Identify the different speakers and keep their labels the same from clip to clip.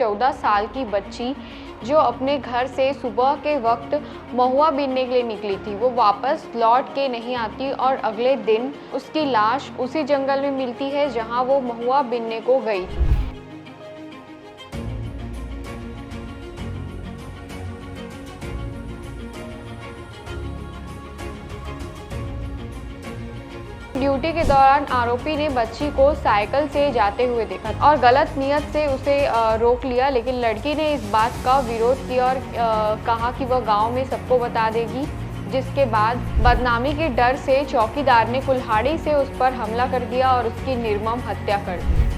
Speaker 1: 14 साल की बच्ची जो अपने घर से सुबह के वक्त महुआ बीनने के लिए निकली थी, वो वापस लौट के नहीं आती और अगले दिन उसकी लाश उसी जंगल में मिलती है जहां वो महुआ बीनने को गई थी। ड्यूटी के दौरान आरोपी ने बच्ची को साइकिल से जाते हुए देखा और गलत नियत से उसे रोक लिया, लेकिन लड़की ने इस बात का विरोध किया और कहा कि वह गांव में सबको बता देगी। जिसके बाद बदनामी के डर से चौकीदार ने कुल्हाड़ी से उस पर हमला कर दिया और उसकी निर्मम हत्या कर दी।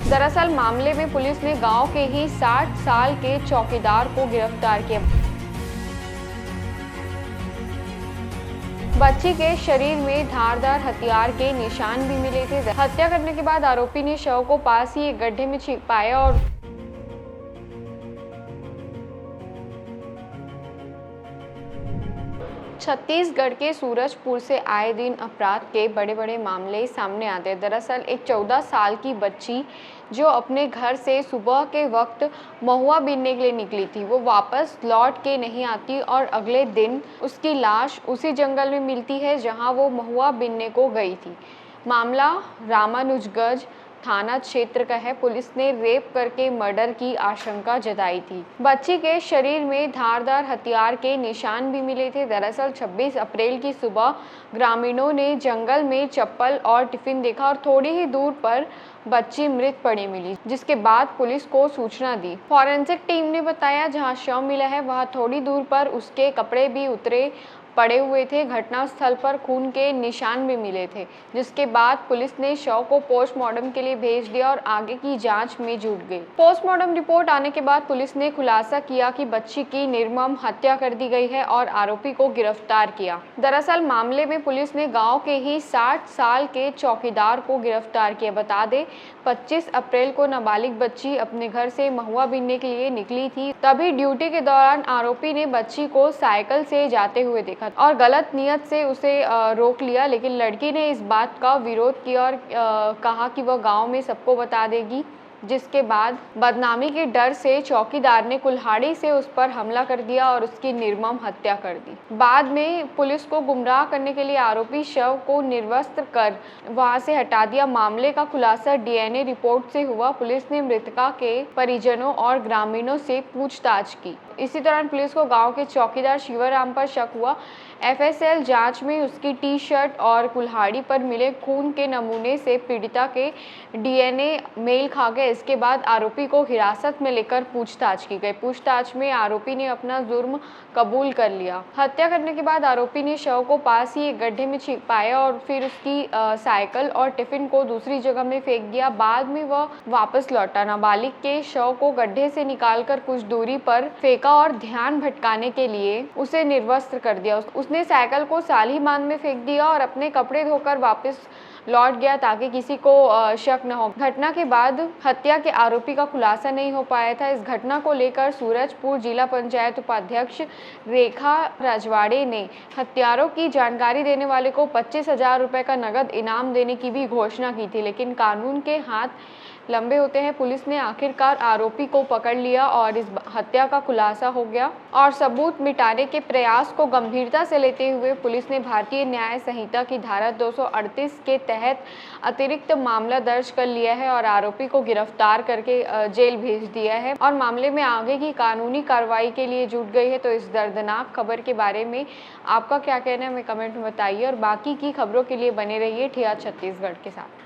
Speaker 1: दरअसल मामले में पुलिस ने गांव के ही 60 साल के चौकीदार को गिरफ्तार किया। बच्ची के शरीर में धारदार हथियार के निशान भी मिले थे। हत्या करने के बाद आरोपी ने शव को पास ही एक गड्ढे में छिपाया और छत्तीसगढ़ के सूरजपुर से आए दिन अपराध के बड़े बड़े मामले सामने आते हैं। दरअसल एक 14 साल की बच्ची जो अपने घर से सुबह के वक्त महुआ बीनने के लिए निकली थी, वो वापस लौट के नहीं आती और अगले दिन उसकी लाश उसी जंगल में मिलती है जहां वो महुआ बीनने को गई थी। मामला रामानुजगंज थाना क्षेत्र का है। पुलिस ने रेप करके मर्डर की आशंका जताई थी। बच्ची के शरीर में धारदार हथियार के निशान भी मिले थे। दरअसल 26 अप्रैल की सुबह ग्रामीणों ने जंगल में चप्पल और टिफिन देखा और थोड़ी ही दूर पर बच्ची मृत पड़ी मिली, जिसके बाद पुलिस को सूचना दी। फॉरेंसिक टीम ने बताया जहां शव मिला है वहां थोड़ी दूर पर उसके कपड़े भी उतरे पड़े हुए थे। घटनास्थल पर खून के निशान भी मिले थे, जिसके बाद पुलिस ने शव को पोस्टमार्टम के लिए भेज दिया और आगे की जांच में जुट गई। पोस्टमार्टम रिपोर्ट आने के बाद पुलिस ने खुलासा किया कि बच्ची की निर्मम हत्या कर दी गई है और आरोपी को गिरफ्तार किया। दरअसल मामले में पुलिस ने गाँव के ही 60 साल के चौकीदार को गिरफ्तार किया। बता दें 25 अप्रैल को नाबालिग बच्ची अपने घर से महुआ बीनने के लिए निकली थी। तभी ड्यूटी के दौरान आरोपी ने बच्ची को साइकिल से जाते हुए देखा और गलत नियत से उसे रोक लिया, लेकिन लड़की ने इस बात का विरोध किया और कहा कि वह गांव में सबको बता देगी। जिसके बाद बदनामी के डर से चौकीदार ने कुल्हाड़ी से उस पर हमला कर दिया और उसकी निर्मम हत्या कर दी। बाद में पुलिस को गुमराह करने के लिए आरोपी शव को निर्वस्त्र कर वहां से हटा दिया। मामले का खुलासा डीएनए रिपोर्ट से हुआ। पुलिस ने मृतका के परिजनों और ग्रामीणों से पूछताछ की। इसी दौरान पुलिस को गांव के चौकीदार शिवराम पर शक हुआ। एफएसएल जांच में उसकी टी शर्ट और कुल्हाड़ी पर मिले खून के नमूने से पीड़िता के डीएनए मेल खा गए। इसके बाद आरोपी को हिरासत में लेकर पूछताछ की गई। पूछताछ में आरोपी ने अपना जुर्म कबूल कर लिया। हत्या करने के बाद आरोपी ने शव को पास ही एक गड्ढे में छिपाया और फिर उसकी साइकिल और टिफिन को दूसरी जगह में फेंक दिया। बाद में वह वापस लौटा। नाबालिग के शव को गड्ढे से निकालकर कुछ दूरी पर फेंका और ध्यान भटकाने के लिए उसे निर्वस्त्र कर दिया। उसने साइकिल को साली बांध में फेंक दिया और अपने कपड़े धोकर वापस लौट गया ताकि किसी को शक न हो। घटना के बाद हत्या के आरोपी का खुलासा नहीं हो पाया था। इस घटना को लेकर सूरजपुर जिला पंचायत उपाध्यक्ष रेखा रजवाड़े ने हत्यारों की जानकारी देने वाले को 25,000 रुपए का नगद इनाम देने की भी घोषणा की थी, लेकिन कानून के हाथ लंबे होते हैं। पुलिस ने आखिरकार आरोपी को पकड़ लिया और इस हत्या का खुलासा हो गया और सबूत मिटाने के प्रयास को गंभीरता से लेते हुए पुलिस ने भारतीय न्याय संहिता की धारा 238 के तहत अतिरिक्त मामला दर्ज कर लिया है और आरोपी को गिरफ्तार करके जेल भेज दिया है और मामले में आगे की कानूनी कार्रवाई के लिए जुट गई है। तो इस दर्दनाक खबर के बारे में आपका क्या कहना है हमें कमेंट में बताइए और बाकी की खबरों के लिए बने रहिए ठिया छत्तीसगढ़ के साथ।